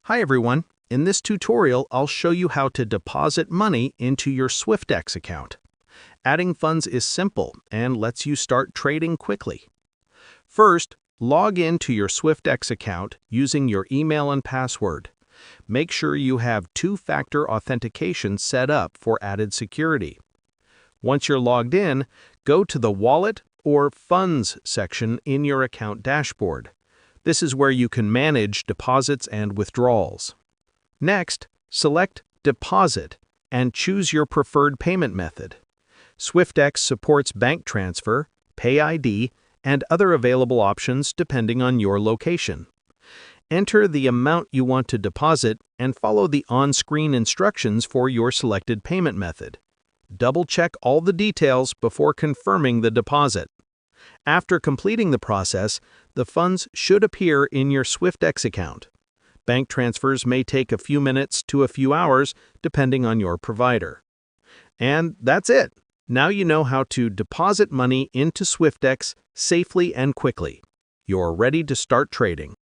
Hi everyone. In this tutorial, I'll show you how to deposit money into your Swyftx account. Adding funds is simple and lets you start trading quickly. First, log in to your Swyftx account using your email and password. Make sure you have two-factor authentication set up for added security. Once you're logged in, go to the Wallet or Funds section in your account dashboard. This is where you can manage deposits and withdrawals. Next, select Deposit and choose your preferred payment method. Swyftx supports bank transfer, Pay ID, and other available options depending on your location. Enter the amount you want to deposit and follow the on-screen instructions for your selected payment method. Double-check all the details before confirming the deposit. After completing the process, the funds should appear in your Swyftx account. Bank transfers may take a few minutes to a few hours, depending on your provider. And that's it. Now you know how to deposit money into Swyftx safely and quickly. You're ready to start trading.